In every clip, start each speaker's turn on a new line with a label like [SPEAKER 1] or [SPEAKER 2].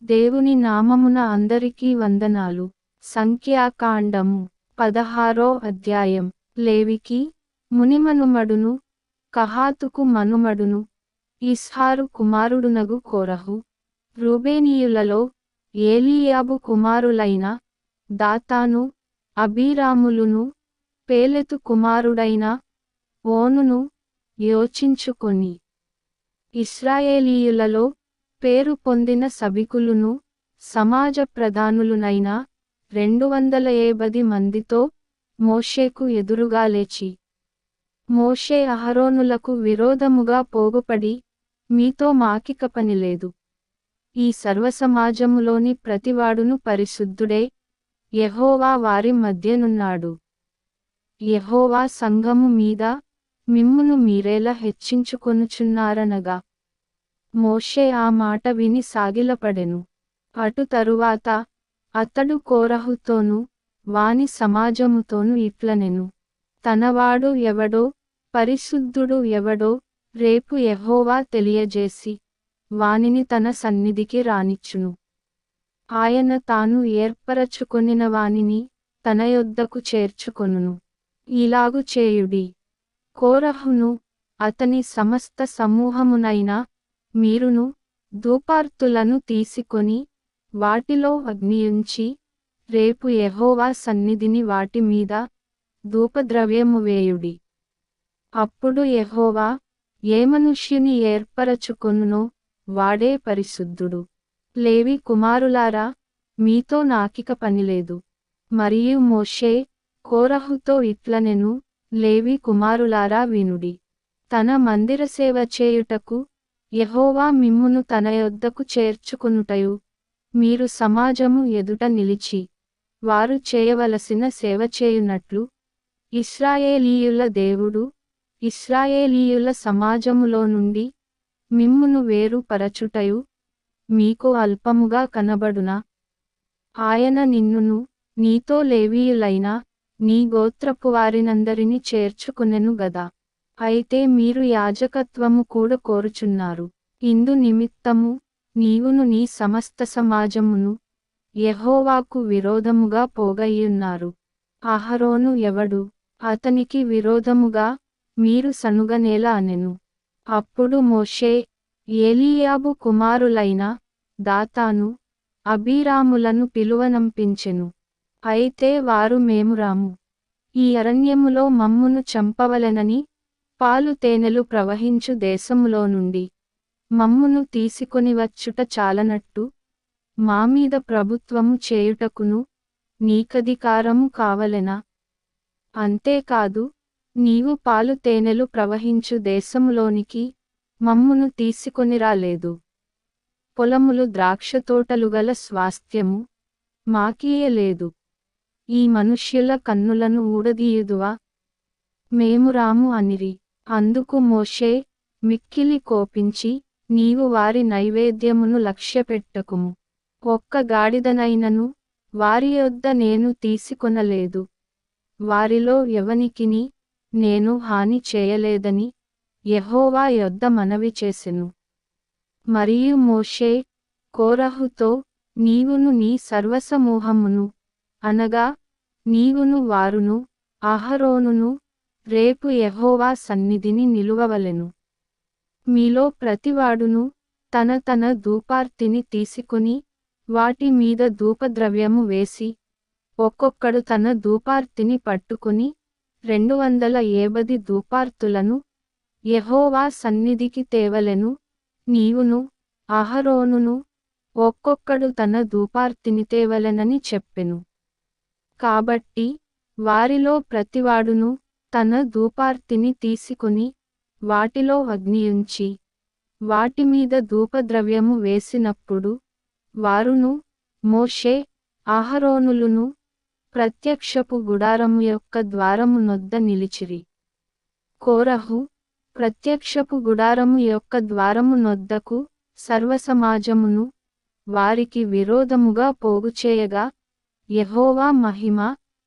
[SPEAKER 1] దేవుని నామమున అందరికీ వందనాలు. సంఖ్యాకాండము 16వ అధ్యాయం. లేవికి మునిమనుమడును కహాతుకు మనుమడును ఇస్హారు కుమారుడునగు కోరహు. రూబేనీయులలో ఏలీయాబు కుమారులైన దాతాను అబీరాములును పేలెతు కుమారుడైన ఓనును యోచించుకొని ఇశ్రాయేలీయులలో పేరు పొందిన సభికులును సమాజ ప్రధానులునైన 280 మందితో మోషేకు ఎదురుగా లేచి, మోషే అహరోనులకు విరోధముగా పోగుపడి, మీతో మాకిక పనిలేదు. ఈ సర్వసమాజములోని ప్రతివాడును పరిశుద్ధుడే, యెహోవా వారి మధ్యనున్నాడు. యెహోవా సంఘము మీద మిమ్మును మీరేలా హెచ్చించుకొనుచున్నారనగా. మోషే ఆ మాట విని సాగిలపడెను. అటు తరువాత అతడు కోరహుతోనూ వాని సమాజముతోనూ ఇట్లనెను, తనవాడు ఎవడో పరిశుద్ధుడు ఎవడో రేపు యెహోవా తెలియజేసి వానిని తన సన్నిధికి రానిచ్చును. ఆయన తాను ఏర్పరచుకొనిన వానిని తన యొద్దకు చేర్చుకొనును. ఇలాగు చేయుడి. కోరహును అతని సమస్త సమూహమునైన మీరును ధూపార్తులను తీసుకొని వాటిలో అగ్నియుంచి రేపు యెహోవా సన్నిధిని వాటి మీద ధూపద్రవ్యము వేయుడి. అప్పుడు యెహోవా ఏ మనుష్యుని ఏర్పరచుకొనునో వాడే పరిశుద్ధుడు. లేవి కుమారులారా, మీతో నాకిక పనిలేదు. మరియు మోషే కోరహుతో ఇట్లనెను, లేవి కుమారులారా వినుడి. తన మందిర సేవ చేయుటకు యెహోవా మిమ్మును తన యొద్దకు చేర్చుకొనుటయు, మీరు సమాజము ఎదుట నిలిచి వారు చేయవలసిన సేవ చేయునట్లు ఇశ్రాయేలీయుల దేవుడు ఇశ్రాయేలీయుల సమాజములో నుండి మిమ్మును వేరు పరచుటయు మీకు అల్పముగా కనబడునా? ఆయన నిన్నును నీతో లేవీయులైన నీ గోత్రపు వారినందరినీ చేర్చుకొనెను గదా. అయితే మీరు యాజకత్వము కూడా కోరుచున్నారు. ఇందు నిమిత్తము నీవును నీ సమస్త సమాజమును యెహోవాకు విరోధముగా పోగయ్యున్నారు. అహరోను ఎవడు? అతనికి విరోధముగా మీరు సనుగనేలా అనెను. అప్పుడు మోషే ఏలీయాబు కుమారులైన దాతాను అబీరాములను పిలువనంపించెను. అయితే వారు మేము రాము. ఈ అరణ్యములో మమ్మును చంపవలెనని పాలు తేనెలు ప్రవహించు దేశములో నుండి మమ్మును తీసుకొని వచ్చుట చాలనట్టు మామీద ప్రభుత్వము చేయుటకును నీకధికారము కావలెనా? అంతేకాదు, నీవు పాలు తేనెలు ప్రవహించు దేశములోనికి మమ్మును తీసుకొని రాలేదు. పొలములు ద్రాక్షతోటలుగల స్వాస్థ్యము మాకీయలేదు. ఈ మనుష్యుల కన్నులను ఊడదీయుదువా? మేము రాము అనిరి. అందుకు మోషే మిక్కిలి కోపించి, నీవు వారి నైవేద్యమును లక్ష్యపెట్టకుము. ఒక్క గాడిదనైనను వారి యొద్ద నేను తీసుకొనలేదు. వారిలో ఎవనికిని నేను హాని చేయలేదని యెహోవా యొద్ద మనవి చేసెను. మరియు మోషే కోరహుతో, నీవును నీ సర్వసమూహమును అనగా నీవును వారును అహరోనును రేపు యెహోవా సన్నిధిని నిలువవలెను. మీలో ప్రతివాడును తన తన ధూపార్తిని తీసుకొని వాటి మీద ధూపద్రవ్యము వేసి ఒక్కొక్కడు తన ధూపార్తిని పట్టుకొని 270 ధూపార్తులను యెహోవా సన్నిధికి తేవలెను. నీవును అహరోనును ఒక్కొక్కడు తన ధూపార్తిని తేవలెనని చెప్పెను. కాబట్టి వారిలో ప్రతివాడును తన ధూపార్తిని తీసుకొని వాటిలో అగ్నియుంచి వాటి మీద ధూపద్రవ్యము వేసినప్పుడు వారును మోషే అహరోనులును ప్రత్యక్షపు గుడారము యొక్క ద్వారము నొద్ద నిలిచిరి. కోరహు ప్రత్యక్షపు గుడారము యొక్క ద్వారము నొద్దకు సర్వసమాజమును వారికి విరోధముగా పోగుచేయగా యెహోవా మహిమ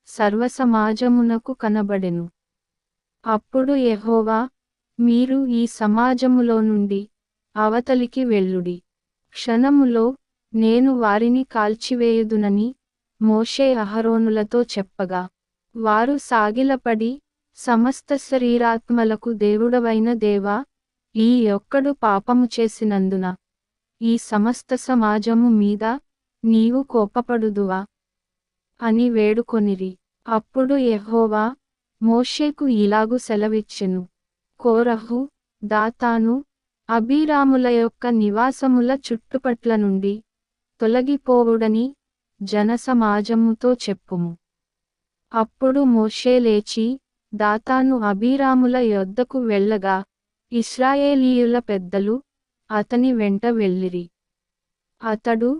[SPEAKER 1] సర్వసమాజమునకు కనబడెను. అప్పుడు యెహోవా, మీరు ఈ సమాజములో నుండి అవతలికి వెళ్ళుడి. క్షణములో నేను వారిని కాల్చివేయుదునని మోషే అహరోనులతో చెప్పగా, వారు సాగిలపడి, సమస్త శరీరాత్మలకు దేవుడవైన దేవా, ఈ ఒక్కడు పాపము చేసినందున ఈ సమస్త సమాజము మీద నీవు కోపపడుదువా అని వేడుకొనిరి. అప్పుడు యెహోవా మోషేకు ఇలాగు సెలవిచ్చెను, కోరహు, దాతాను, అబీరాముల యొక్క నివాసముల చుట్టుపట్ల నుండి తొలగిపోవుడని జనసమాజముతో చెప్పుము. అప్పుడు మోషే లేచి దాతాను అబీరాముల యొద్దకు వెళ్ళగా, ఇశ్రాయేలీయుల పెద్దలు అతని వెంట వెళ్ళిరి. అతడు,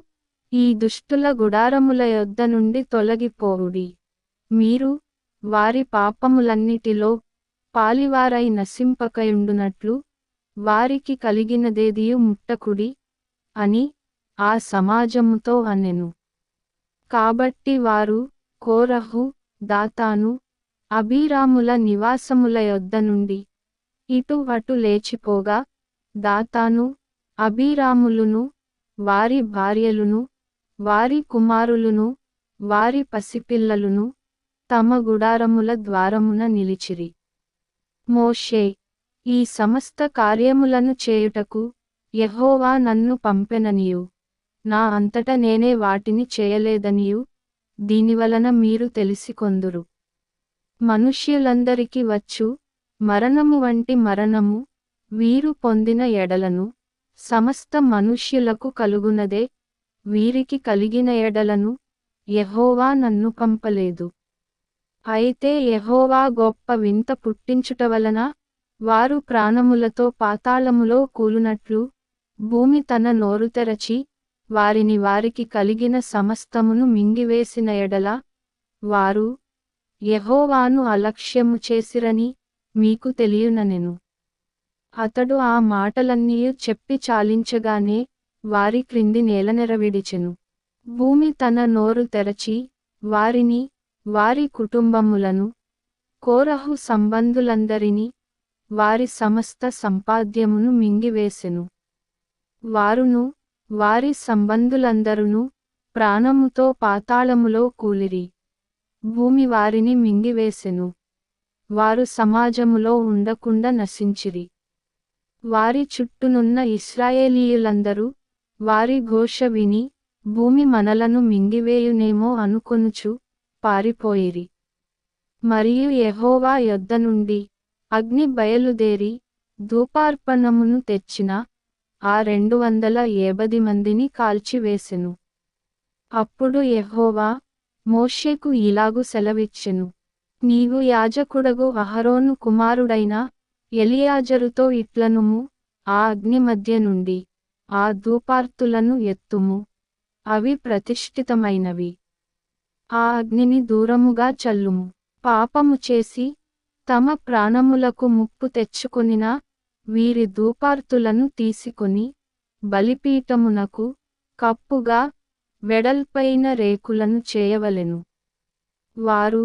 [SPEAKER 1] ఈ దుష్టుల గుడారముల యొద్ద నుండి తొలగిపోవుడి, మీరు వారి పాపములన్నిటిలో పాలివారై నశింపకయుండునట్లు వారికి కలిగినదేదియు ముట్టకుడి అని ఆ సమాజముతో అనెను. కాబట్టి వారు కోరహు, దాతాను, అబీరాముల నివాసముల యొద్ద నుండి ఇటు అటు లేచిపోగా, దాతాను, అబీరాములును, వారి భార్యలును, వారి కుమారులును, వారి పసిపిల్లలును తమ గుడారముల ద్వారమున నిలిచిరి. మోషే, ఈ సమస్త కార్యములను చేయుటకు యెహోవా నన్ను పంపెననియు, నా అంతట నేనే వాటిని చేయలేదనియు దీనివలన మీరు తెలిసికొందురు. మనుష్యులందరికి వచ్చు మరణము వంటి మరణము వీరు పొందిన ఎడలను సమస్త మనుష్యులకు కలుగునదే వీరికి కలిగిన ఎడలను యెహోవా నన్ను పంపలేదు. అయితే యెహోవా గొప్ప వింత పుట్టించుట వలన వారు ప్రాణములతో పాతాళములో కూలునట్లు భూమి తన నోరు తెరచి వారిని వారికి కలిగిన సమస్తమును మింగివేసిన ఎడల వారు యెహోవాను అలక్ష్యము చేసిరని మీకు తెలియుననెను. అతడు ఆ మాటలన్నీయు చెప్పి చాలించగానే వారి క్రింది నేలనెర విడిచెను. భూమి తన నోరు తెరచి వారిని, వారి కుటుంబములను, కోరహు సంబంధులందరినీ, వారి సమస్త సంపాద్యమును మింగివేసెను. వారును వారి సంబంధులందరును ప్రాణముతో పాతాళములో కూలిరి. భూమి వారిని మింగివేసెను. వారు సమాజములో ఉండకుండా నశించిరి. వారి చుట్టూనున్న ఇశ్రాయేలీయులందరూ వారి ఘోష విని భూమి మనలను మింగివేయునేమో అనుకొనుచు పారిపోయిరి. మరియు యెహోవా యొద్ద నుండి అగ్ని బయలుదేరి ధూపార్పణమును తెచ్చిన ఆ 270 మందిని కాల్చివేసెను. అప్పుడు యెహోవా మోషేకు ఇలాగు సెలవిచ్చెను, నీవు యాజకుడగు అహరోను కుమారుడైన ఎలియాజరుతో ఇట్లనుము, ఆ అగ్ని మధ్య నుండి ఆ ధూపార్తులను ఎత్తుము, అవి ప్రతిష్ఠితమైనవి. ఆ అగ్నిని దూరముగా చల్లుము. పాపము చేసి తమ ప్రాణములకు ముప్పు తెచ్చుకొనిన వీరి ధూపార్తులను తీసుకొని బలిపీఠమునకు కప్పుగా వెడల్పైన రేకులను చేయవలెను. వారు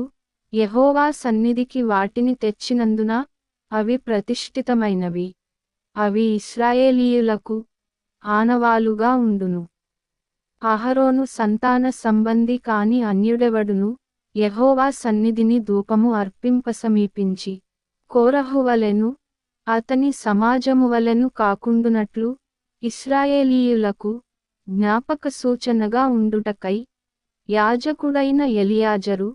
[SPEAKER 1] యెహోవా సన్నిధికి వాటిని తెచ్చినందున అవి ప్రతిష్ఠితమైనవి. అవి ఇశ్రాయేలీయులకు ఆనవాలుగా ఉండును. అహరోను సంతాన సంబంధి కాని అన్యుడెవడును యెహోవా సన్నిధిని ధూపము అర్పింపసమీపించి కోరహువలెను అతని సమాజమువలెను కాకుండునట్లు ఇశ్రాయేలీయులకు జ్ఞాపక సూచనగా ఉండుటకై యాజకుడైన ఎలియాజరు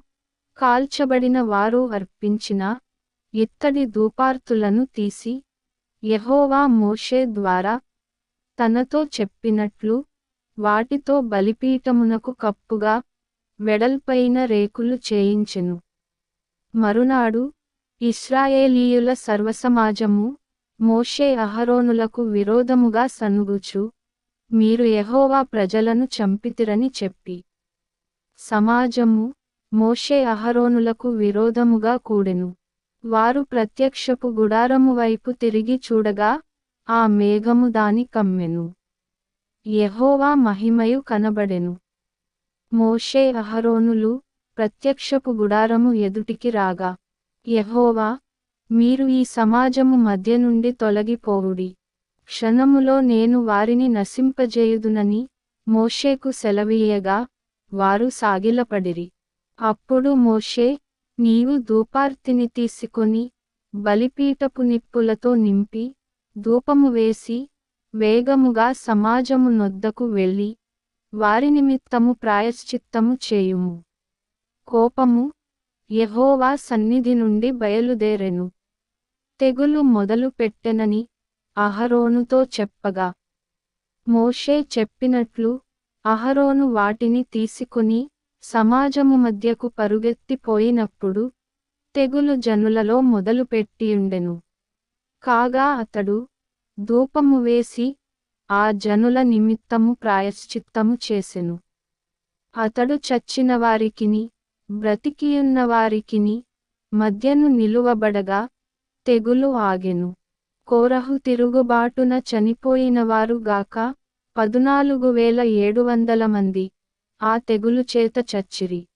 [SPEAKER 1] కాల్చబడిన వారు అర్పించిన ఇత్తడి ధూపార్తులను తీసి యెహోవా మోషే ద్వారా తనతో చెప్పినట్లు వాటితో బలిపీఠమునకు కప్పుగా వెడల్పైన రేకులు చేయించెను. మరునాడు ఇశ్రాయేలీయుల సర్వసమాజము మోషే అహరోనులకు విరోధముగా సనుగుచు, మీరు యెహోవా ప్రజలను చంపితిరని చెప్పి సమాజము మోషే అహరోనులకు విరోధముగా కూడెను. వారు ప్రత్యక్షపు గుడారము వైపు తిరిగి చూడగా ఆ మేఘము దాని కమ్మెను. యెహోవా మహిమయు కనబడెను. మోషే అహరోనులు ప్రత్యక్షపు గుడారము ఎదుటికి రాగా, యెహోవా, మీరు ఈ సమాజము మధ్య నుండి తొలగిపోవుడి, క్షణములో నేను వారిని నశింపజేయుదునని మోషేకు సెలవీయగా వారు సాగిలపడిరి. అప్పుడు మోషే, నీవు ధూపార్తిని తీసుకొని బలిపీఠపు నిప్పులతో నింపి ధూపము వేసి వేగముగా సమాజము నొద్దకు వెళ్ళి వారి నిమిత్తము ప్రాయశ్చిత్తము చేయుము. కోపము యెహోవా సన్నిధి నుండి బయలుదేరెను. తెగులు మొదలు పెట్టెనని అహరోనుతో చెప్పగా మోషే చెప్పినట్లు అహరోను వాటిని తీసుకుని సమాజము మధ్యకు పరుగెత్తిపోయినప్పుడు తెగులు జనులలో మొదలుపెట్టియుండెను. కాగా అతడు ధూపము వేసి ఆ జనుల నిమిత్తము ప్రాయశ్చిత్తము చేసెను. అతడు చచ్చిన వారికిని బ్రతికియున్న వారికిని మధ్యను నిలువబడగా తెగులు ఆగెను. కోరహు తిరుగుబాటున చనిపోయినవారు గాక 14,700 మంది ఆ తెగులు చేత చచ్చిరి.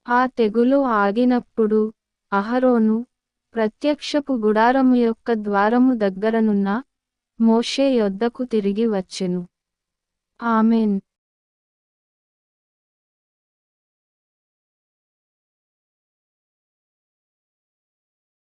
[SPEAKER 1] ఆ తెగులు ఆగినప్పుడు అహరోను ప్రత్యక్షపు గుడారము యొక్క ద్వారము దగ్గరనున్న మోషే యొద్దకు తిరిగి వచ్చెను. ఆమేన్.